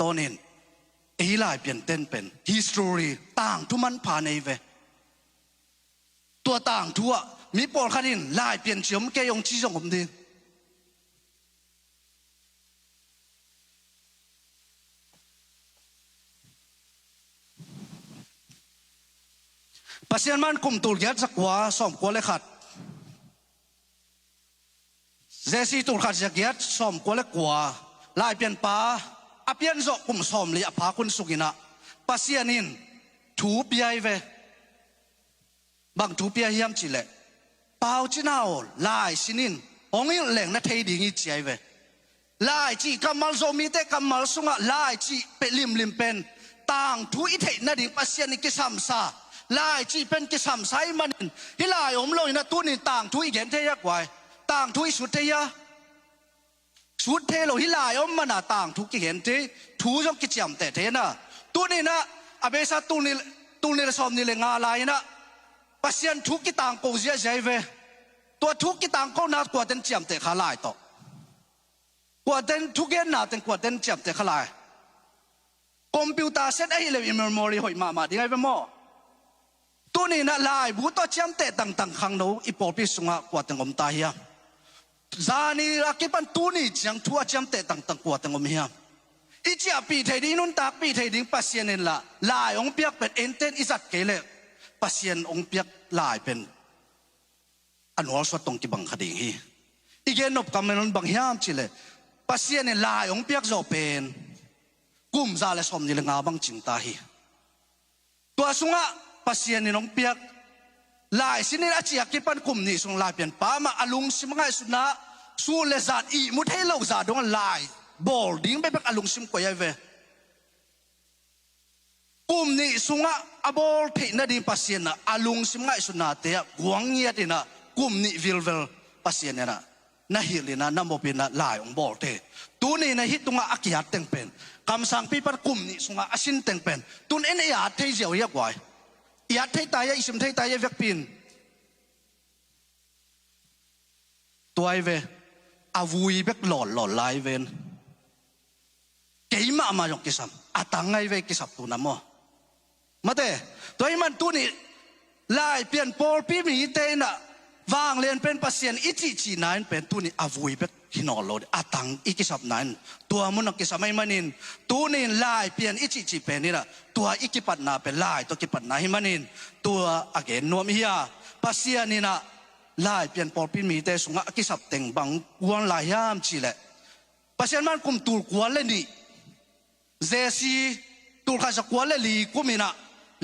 ตนินลายเปลี่ยนเต้นเป็น history ต่างทุมันผ่านเวตัวต่างทั่วมีปอลคันินลายเปลี่ยนเฉียมแกยงจีจงผมดินปัจจัยมันกุมตูลยัดสักว่าสมกว่าเลยขัดเจสีตูลขัดสักยัดสมกว่าเลยกว่าลายเปลี่ยนป้าอเปลี่ยนโจกุมสมเลยอภาคุณสุกินะปัจจัยนินถูปีไอเวบางถูปีไอยามจิเลเปล่าจีน่าลายสินินองค์แหล่งนัทเทดิ่งจีไอเวลายจีกำมัลโซมีเตกำมัลสุงะลายจีเป็นลิมเป็นต่างถูอิเทนัดิ่งปัจจัยนิกิสัมซาลายจีเป็นกิสัมไซมันฮิลายอมลอยนะตัวนี้ต่างทุยเห็นเทียกไว้ต่างทุยสุดเทียสุดเทโลฮิลายอมมันต่างทุกเห็นที่ทุยต้องกิจยำแต่เทนะตัวนี้นะอเบซ่าตัวนี้ละสอมนี่เลยงาลายนะปัจจัยทุกกิต่างกูเสียใจเวตัวทุกกิต่างกูนัดกว่าเต็นจำแต่ขาลายต่อกว่าเต็นทุกเย็นนัดเต็นกว่าเต็นจำแต่ขาลายคอมพิวเตอร์เซตไอเลยอิมเมมโมรีหอยมาดีไงเป็นหม้อตัวนี้นะลายบุตรจำเตะต่างๆขังโนอีปอพิสุงะกว่าแต่งมตายฮะจานี่รักปันตัวนี้จังทัวจำเตะต่างๆกว่าแต่งมเฮียอีเจ้าปีไทยดินุนตากปีไทยดิ้งปัสเซียนละลายองเปียกเป็นเอ็นเตนอิสัตเกเลปัสเซียนองเปียกลายเป็นอันหัวสวดตรงที่บังคดีฮีอีเกนบกำมันบังเฮียมจิเลปัสเซียนลายองเปียกโจเป็นกุมซาเลสอมนี่เลยงาบังจิงตาฮีตัวสุงะปัสยานินองเปียกลายสินิอาชีพกิปันกุมนี่ส่งลายเปลี่ยนป้ามาอลุงสิมง่ายสุดนะสู้เลซาดอีมุดให้เราซาดงลายบอลดิ้งไปเป็นอลุงสิมกว่ายังเวกุมนี่ส่งอะบอลเทนดีปัสยานะอลุงสิมง่ายสุดนะเตะกวางเงียดนะกุมนี่วิลปัสยานะน่าฮิลินะน้ำโมเป็นนะลายองบอลเตะตัวนี้นะฮิตุงะอากิยัดเต็งเป็นคำสั่งปีปันกุมนี่ส่งอาชินเต็งเป็นตุนเอ็นเออาเทเจียวยักไว้ยัดไทยตายอิสมไทยตายเวกปินตัวไอเวอาวุยเวกหล่อลายเวนเกี่ยมาหยกกิสัมอาตังไอเวกิสับตัวน้ำมั้งมาเตะตัวไอมันตัวนี้ลายเปลี่ยนโพลปีมีเตน่ะวางเรียนเป็นปัสเซียนอิจิจีนันเป็นตัวนี้อาวุยเวกหินอลโลดอาตังอีกิสับนั้นตัวมันกิสับไม่มานินตัวนี้ลายเปลี่ยนอิจิจีเป็นนี่แหละตัวอีกิปัตนาเป็นลายตัวกิปัตนาหิมานินตัวอเกนนวมเฮียปัสเซียนี่นะลายเปลี่ยนปอลปีมีแต่สุงะกิสับเต็งบังกวนลายยามจีเละปัสเซียนมันกุมตูกวนเลนี่เจซีตูข้าจะกวนเลลีกุมินะ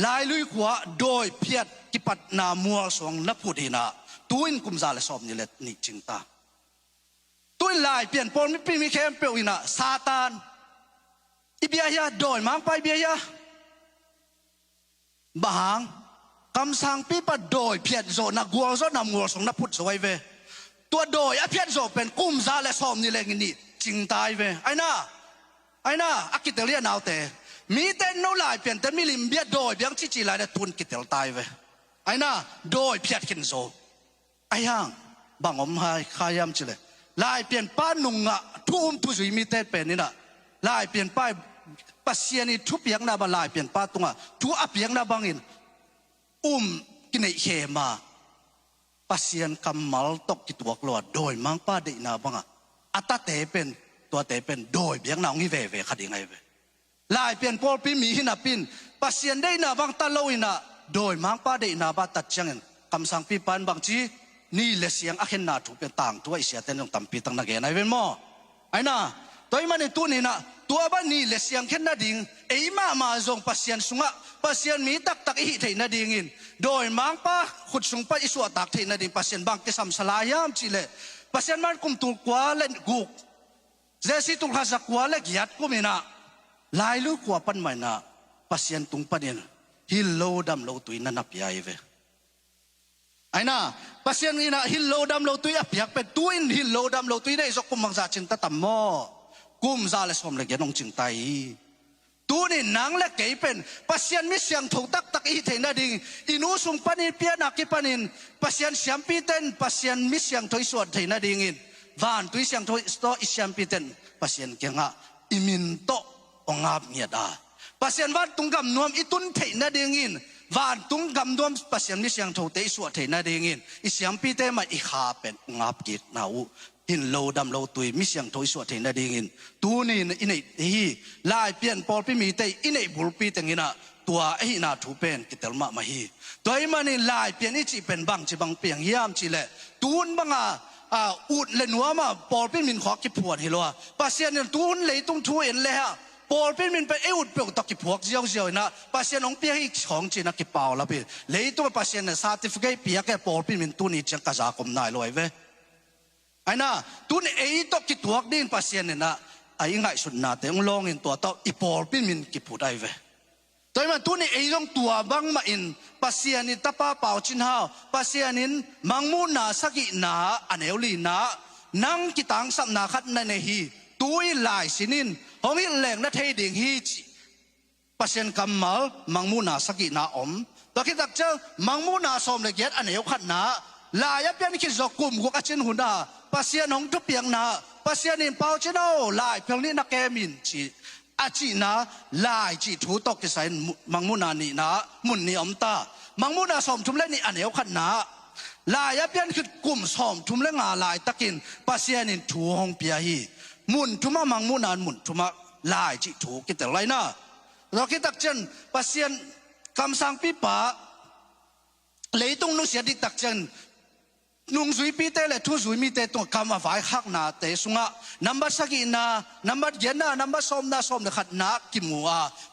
ลายลุยขวาโดยเพียรกิปัตนามัวสวงนับพูดีนะตัวอินกุมซาเลสอบนี่แหละนี่จริงตาตัวลายเปลี่ยนปนไม่ปีมีแค่เปลี่ยนนะซาตานอีเบียยาโดยมังไปเบียยาบางคำสั่งปีปัดโดยเพียรโจนักกัวโจนำงัวส่งนับพุทธสวยเวตัวโดยเพียรโจเป็นกุมซาและสอมนี่แหละนี่จริงตายเวไอ้น่าอักกิเตเลียนาวเตมีเต้นโนลายเปลี่ยนเต้นมิลิมเบียโดยเบียงชิลายเนี่ยทุนกิเตลตายเวไอ้น่าโดยเพียรขินโจไอ้ยังบางอมหายขายามจิเลลายเปลี่ยนป้านุงะทุ่มทุจุยมีเต้เป็นนี่นะลายเปลี่ยนป้ายปัสเซียนี่ทุบเปียงนาบลายเปลี่ยนป้าตุงะทุอาเปียงนาบังอินกินไอเขมาปัสเซียนกำมัลตกกิตัวกลัวโดยมังป้าเดนาบังอ่ะอัตเตเป็นตัวเตเป็นโดยเบียงนางี้เวขัดยังไงเวลายเปลี่ยนโพลปีมีหินาปินปัสเซียนได้นาบังตะลุยนาโดยมังป้าเดนาบัตัดจังเงินคำสั่งปีปันบางจีนี่เลเสียงอาเห็นนาถูกเป็นต่างตัวไอเสียเต้นลงต่ำปีตั้งนักเกณฑ์ไอเวนมอไอ้น่ะตัวมันในตัวนี้นะตัวบ้านนี่เลเสียงเห็นนาดิ่งไอ้มาจงปัสเซียนสุงะปัสเซียนมีตักอีเทนาดิ่งอินโดยมังป้าขุดสุงป้าอิสวตักเทนาดิ่งปัสเซียนบางที่สัมสลายามจิเลปัสเซียนมันกุมตุลกว่าเล่นกุกเจสิตุลข้าจักกว่าเล็กยัดกุมินะลายลูกกว่าปันไม่นะปัสเซียนตุงปันเองฮิลโลดำโลตุยนันนับยาเวไอ้น่ะปัสเซียนนี่นะฮิลโลดำโลตุยอับยักเป็นตุยนฮิลโลดำโลตุยได้สกุมบังซาจินตะตัมโมกุมซาเลสอมเล็กยันองจิงไตตัวนี้นังเล็กเก๋เป็นปัสเซียนมิเสียงถูกตักอีเทนาดิ่งอินูสุงปันินเปียนักกิปันินปัสเซียนเสียมปีเต้นปัสเซียนมิเสียงถอยสวดเทนาดิ่งอินวานตุยเสียงถอยสโตอิเสียมปีเต้นปัสเซียนเก่งอ่ะอิมินโต องอาบเงียดปัสยันวันตุงกำนวมอิตุนเทน่าเดียงินวันตุงกำนวมปัสยันมิเสียงโทเตสวดเทน่าเดียงินอิเสียงปีเตมาอิขาเป็นองอาบกิดนาอูหินโลดำโลตุยมิเสียงโทสวดเทน่าเดียงินตูนี่อินไอฮีลายเปลี่ยนปอลพิมีเตอินไอบุลปีตังงินะตัวไอนาทูเป็นกิตลมามาฮีตัวไอมันนี่ลายเปลี่ยนอิจิเป็นบังจิบังเปียงยามจิเลตูนบังอุดเลนัวมาปอลพิมินขอกิพวดฮิโลปัสยันตูนเลยตุงทูเอ็นเลยฮะปอลพิมินไปอุดเปียกตะกิพวกเจียวๆนะปัสยันองเปียกอีกของจีนักกิเปล่าละพี่เลยตัวปัสยันเนี่ยซาติฟิกเปียกแกปอลพิมินตูนี่จังกะจากมนายลอยเว้ไอ้น่ะตูนไอ้ตะกิตัวดินปัสยันเนี่ยนะไอ้ไงสุดนาแต่องลองอินตัวต่ออีปอลพิมินกิพูดได้เว้ตัวมันตูนี่ไอ้ต้องตัวบังมาอินปัสยันนี่ตะป้าเป่าจินฮาวปัสยันนี่มังมูนาสักินาอันเอลีนานังกิตังสัมนาขัดนั่นเองฮีตุยลายสินินหงอิแหลงนัทเฮดิงฮีปัสยันกำมัลมังมูนาสักินาอมตัวคิดตักเจอมังมูนาสมเลกียอันเอวขัดนาลายเปียนคิดจกุมกุกจินหุนาปัสยันหงทุเปียงนาปัสยันนี่เป่าจินเอาลายเพียงนี้นักแกมินจีอาจีนาลายจีถูตกกิสัยมังมูนานี่นามุนนี่อมตามังมูนาสมทุมเล่นนี่อันเอวขัดนาลายเปียนคิดกุมสมทุมเล่งาลายตะกินปัสยันนี่ถูหงเปียฮีมุนทุมามังมูนานมุนทุมาลายจีถูกิแต่ไรนะเราคิดตักเจนปัสยันคำสั่งปีป่าเลยตรงนู้นเสียดิตักเจนนุ่งสุยปีเตเลยทุสุยมีเตตัวคำว่าฝ่ายหักนาเตสุงะนับบัตสกินานับบัตเย็นนานับบัตสมนาสมเดขัดนากิมัว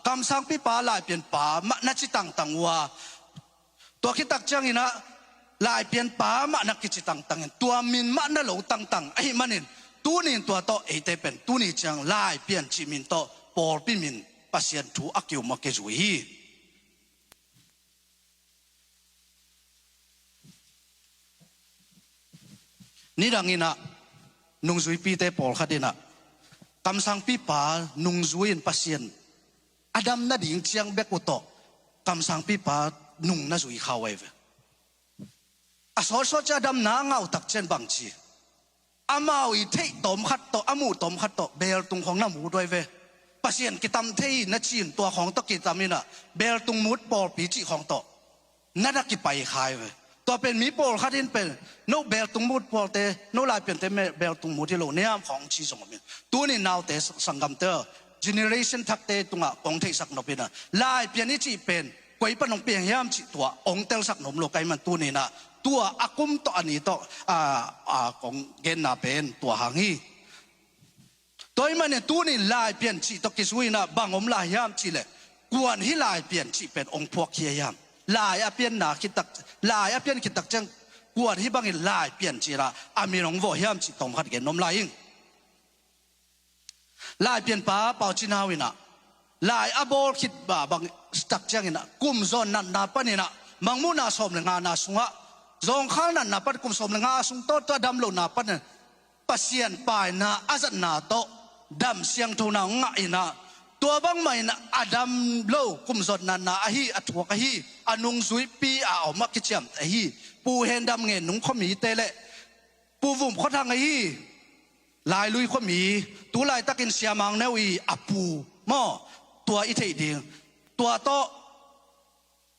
คำสั่งปีป่าลายเปลี่ยนป่ามันัจิตังตังวัวตัวคิดตักเจนนะลายเปลี่ยนป่ามันักกิจิตังตังตัวมินมันนั่นหลงตังตังไอ้มันนี่ตูนี่ตัวโตเอเตเป็นตูนี่จังลายเปลี่ยนจิมินโตปอลปิมินปัสยันถูอักยวมาเกจุยนี่ดังนี้นะนุ่งจุยปีเตปอลขัดนะคำสั่งปีป่านุ่งจุยนปัสยันอดัมนาดิ่งเชียงเบกุโตคำสั่งปีป่านุ่งนาจุยข้าวไว้อสอสจะอดัมนาเงาตักเชนบังจีอามาอีเทตอมขัดโตอามูตอมขัดโตเบลตุงของน้ำมูด้วยเวปัสยันกิตามเทนัจีนตัวของตะกิตามินะเบลตุงมูดปอลปีจีของโตนัดกิไปขายเวตัวเป็นมีปอลขัดอินเป็นโนเบลตุงมูดปอลเตโนลายเป็นเตเบลตุงมูดที่โลเนี่ยของชีสงมินตัวนี้นาวเตสังกัมเตอร์เจเนเรชันทักเตตุงะองเทสักนบินะลายเปลี่ยนนิจีเป็นกวยปนองเปลี่ยนยามจิตัวองเตลสักนมโลกไกมันตัวนี้นะตัวอากุมตัวอันนี้ตัวของเกณฑ์นาเป็นตัวหางฮีตัวมันเนี่ยตัวนี้ลายเปลี่ยนจีตกิสวินะบางอมลายยามจีเลยกวนที่ลายเปลี่ยนจีเป็นองพวกเคียยามลายเปลี่ยนนาคิดตักลายเปลี่ยนคิดตักจังกวนที่บางอีลายเปลี่ยนจีละอามีน้องวอยามจีตอมขัดเกณฑ์นมลายยิ่งลายเปลี่ยนป้าเป่าจีนาวินะลายอบอลคิดบ่าบางตักจังอินะกุมโซนนันนาปนี่นะมังมูนาสมเลงานาสุงะจงข้างนั้นนับปัดกุมสมเลงาสุงโตตัวดำโลนับปัดนั้นปัสยันปายนาอาจันนาโตดำเสียงทูนางอินะตัวบางไม่นะอดัมโลกุมสดนันนาอฮีอัตวกอฮีอนุงซุยปีอามักกิจมอฮีปูเฮนดำเงินนุงขมีเตเลปูวุ่มข้อทางอฮีลายลุยขมีตัวลายตะกินเสียมังเนวีอปูหม้อตัวอิเทดีตัวโต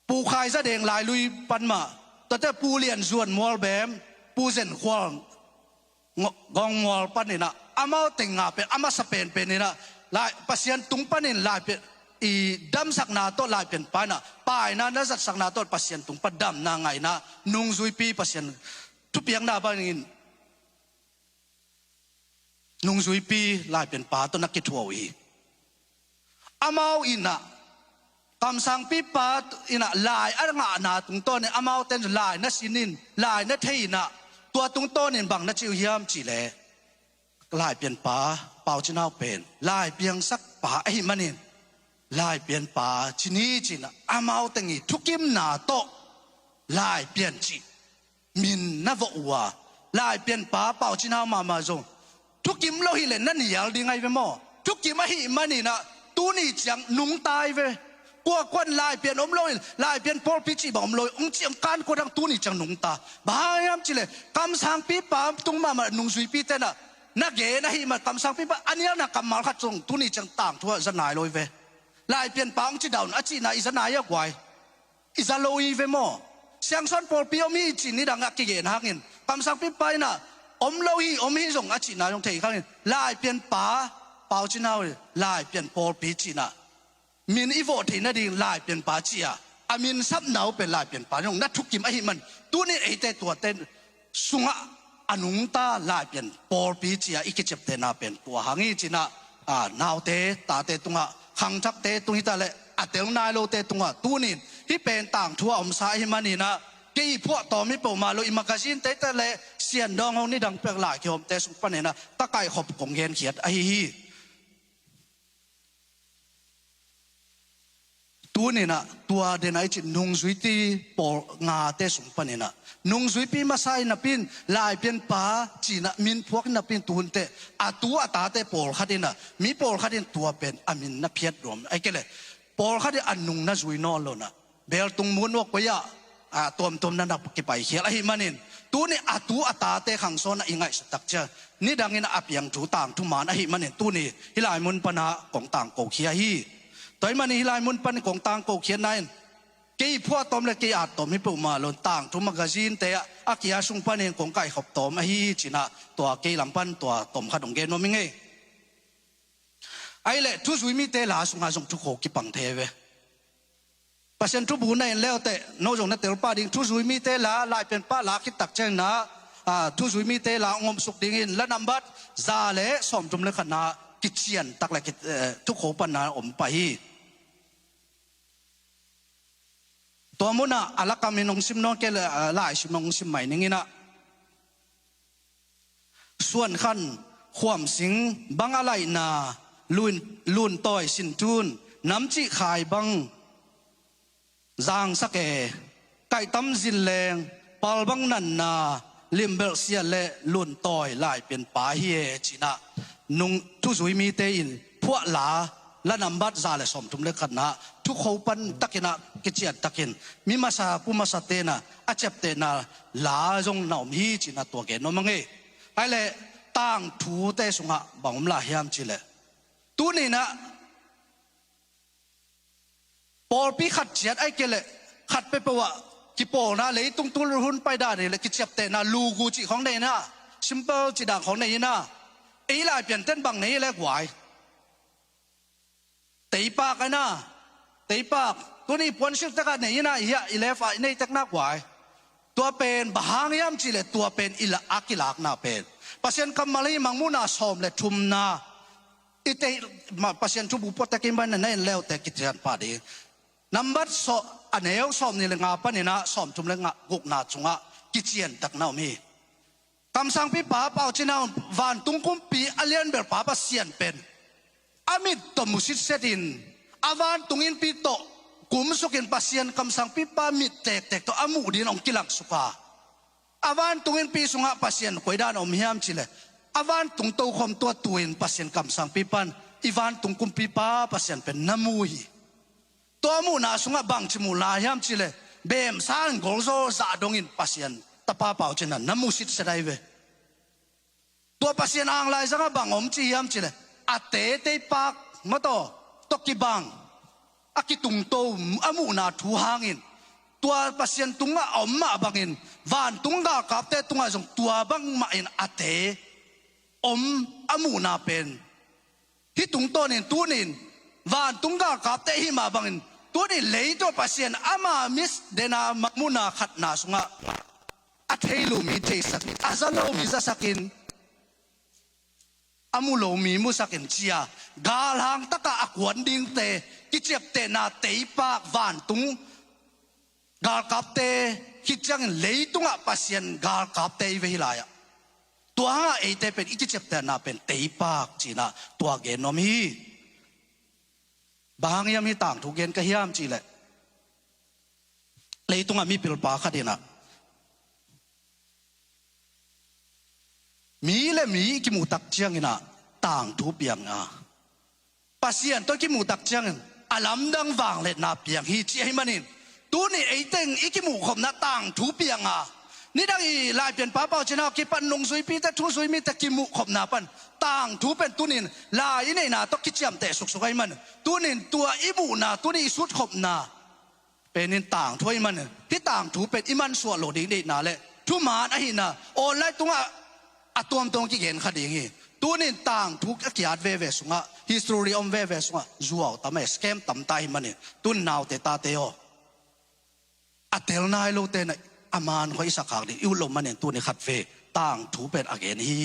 ปูขายแสดงลายลุยปันมาแต่ถ้าปูเลียนส่วนมอลแบมปูเส้นควงกองมอลปันนี่นะอามาเต็งงาเป็นอามาสเปนเป็นนี่นะลายปัสยันตุงปันนี่ลายเป็นอีดำสักนาโตลายเป็นปานะปายนะนั่นสักนาโตปัสยันตุงปัดดำนางไงนะนุ่งซุยปีปัสยันทุเปียงนาบ้านินนุ่งซุยปีลายเป็นปาตัวนักกิทัววีอามาอินะคำสั่งปีปาอินะลายอะไรงานาตุงโตเนี่ยอามาเต้นลายนัสินินลายนัทเฮีนะตัวตุงโตเนี่ยบังนัจิวยามจีเลลายเปลี่ยนป่าเป่าจีน่าเป็นลายเปลี่ยนสักป่าไอ้มันนี่ลายเปลี่ยนป่าจีนี่จีนะอามาเต็งทุกิมนาโตลายเปลี่ยนจีมินนับว่าลายเปลี่ยนป่าเป่าจีน่ามาจงทุกิมโลหิเลนนั่นนี่ยาวดีไงเว้หม้อทุกิมไอ้มันนี่นะตัวนี้จังนุ่งตายเว้กว่าคนลายเปลี่ยนอมลอยลายเปลี่ยนพอลพิจิบอมลอยองเจียงการคนทั้งตัวนี้จังนุ่งตาบ้ายามจิเลยคำสั่งปีป่าตุงมานุ่งสุยปีเตนะ na ge na hi ma kam sang pi pa ania na kamal khat chung tu ni chang tang thua zanai loi ve lai pian pang chi down a chi na izanai ya gwai izaloi ve mo siang son por pi omi chi ni dang ki ge na hangin kam sang pi pai na om lo hi zong a chi na yong thei khang lai pian pa pao chi na lai pian por pi chi na min i vo thei na ding lai pian pa chi a amin sap nau pe lai pian pa yong na thukim a hi man tu ni ei te tua ten sunga anung ta lai pian por pi chi a ikechep te na pen tua hangi chi na naw te ta te tunga khang thak te tungi ta le atel nai lo te tunga tu ni hi pen tang thua om sa hi mani na ke pho to mi po ma lo i magazine te ta le sian dong hong ni dang pek lai khom te sung pa ne na ta kai khop kong gen khiat a hi tu ni na tua de nai chi nung zui ti por nga te sung pa ne na nung zui pi masai na pin lai pian pa chi na min phuak na pin tun te atu ata te por khadina mi por khadin tua pen amin na phiat rom ai kele por khadi anung na zui no lo na bel tung mun wak pa ya tom na nak ki pai khial hi manin tu ni atu ata te khang so na ingai tak cha ni dangin apyang thu tang thu man hi manin tu ni hilai mun pana kong tang ko khia hi toy mani hilai mun pan kong tang ko khian nai ke pho tom le ke a tom hi pu ma lon tang thu magazine te a kia sung panen kong kai khop tom a hi china to ke lam pan to tom kha dong ge no mi nge ai le thu zui mi te la sung ha sung thu kho ki pang the ve pasien thu bu nai leo te no jong na tel pa ding thu zui mi te la lai pen pa la ki tak chang na thu zui mi te la ngom suk ding in la number za le som tum le khana ki chian tak la ki thu kho pan na om pa hiตัวมุนะอลักกามินงซิมโนเกลลายซิมนงซิมใหม่นี่นะส่วนขั้นความสิงบังอะไรนาลุนต่อยสินทุนน้ำจีขายบังจางสักเอไก่ตำจินแรงปอลบังนันนาลิมเบลเซียเลลุนต่อยลายเป็นป่าเฮียจีนะนุงทุสุยมีเตอินพวกหลาและนำบัตรซาเลสมทุมเลขันนะทุกเขาปันตักินะกิจยตักินมีมาซาปุมาซาเตนะอาเจ็บเตนะลาจงน่ามีจีนะตัวเกนนมังเอไอเล่ต่างทูเตสุงะบังมลาเฮียมจีเลตัวนี้นะปอลปีขัดเจียดไอเกลขัดไปปะวะกิปอนะเลยตุงตุลหุ่นไปได้เลยกิจยเตนะลูกูจีของเนนะซิมเปิลจีดังของเนนะไอหลายเปลี่ยนเต้นบังเนยเล็กไหวตีปากกันนะตีปากตัวนี้พวนชิลตะกันเนี่ยนะเฮียอิเลฟะนี่ตักนักไหวตัวเป็นบางยามจีเลตัวเป็นอิละอากิลักนาเป็นปัศยันคำมาลีมังมุนาสอมเลทุมนาอิเตมาปัศยันทุบุปตะกิมบันนั่นแล้วแต่กิจการป่าดีนับบัดสออันเอวสอมนี่เลยงาปะเนี่ยนะสอมทุมเลยงากุกนาจุงะกิจการตักนามีคำสั่งปีป่าเป่าจีนาววันตุงคุมปีอเลียนเบลป่าปัศยันเป็นอามิดตมุสิตเซดินอาวันตุงินปีโตกุมสุกินปัสยันคำสั่งปีปามิดเตกตัวอามูดินองกิลักสุกาอาวันตุงินปีสุงะปัสยันคอยด้านอมเฮียมจิเลอาวันตุงโตคมตัวตุนปัสยันคำสั่งปีปันอีวันตุงกุมปีปาปัสยันเป็นน้ำมูฮีตัวมูนาสุงะบังจิมูลาเฮียมจิเลเบมซานกอลโซซาดงอินปัสยันตะปาเป่าจินันน้ำมูสิตเสดายเวตัวปัสยันอ่างลายสังะบังอมจิเฮียมจิเลอาเตเตปากมาโตตกิบังอากิตุงโตอามูนาทูหางอินตัวปัสยันตุงะอมมาบังอินวันตุงกากับเตตุงะจงตัวบังมาอินอาเตอมอามูนาเป็นที่ตุงโตนินตูนินวันตุงกากับเตหิมาบังอินตัวนี้เลยตัวปัสยันอามามิสเดนามักมูนาขัดนาสุงะอาเทลูมิเทสักอาซาโลมิซาสักินอามูโลมีมุสักินเชียกาลางตะกะอักวันดิงเตกิเจ็บเตนาเตยปากวานตุงกาลกับเตคิดจังเลยตุงะปัสยันกาลกับเตเวหิลายตัวหาเอเตเป็นอิกิเจ็บเตนาเป็นเตยปากจีนะตัวเกนนมีบางยามีต่างทุกเกนก็เฮียมจีแหละเลยตุงะมีปิลปาคดีนะมีและมีกิมูตักเจียงนะต่างทุบเปียงปัสยันตัวกิมูตักเจียงอลัมดังวางเล็ดนาเปียงฮีจีให้มันนินตัวนี้ไอเต็งอีกิมูขมนะต่างทุบเปียง นี่ดังอีลายเปลี่ยนป้าเป้าเจนากิปันนงซุยปีแต่ทูซุยมีแต่กิมุขบนาปันต่างทูเป็นตุนินลายในนาตกิจยมแต่สุกสุกไอมันตุนินตัวอิบูนาตุนีสุดขบนาเป็นนินต่างถ้วยมันที่ต่างทูเป็นอิมันส่วนโหลดีนี่นาเลยทุมานะหินาโอนไลตัวอะตวมตรงกี่เห็นคดีงี้ตัวนินต่างทุกอกิยาดเวเวสุงะ history om เวเวสุงะจัวตามเอสแกมตามตายมันตุนนาวเตตาเตโออะเตลนายโลเตนอามานคอยสักขากดิอิวลมมันตัวนี้ขัดเวต่างทูเป็นอเกนฮี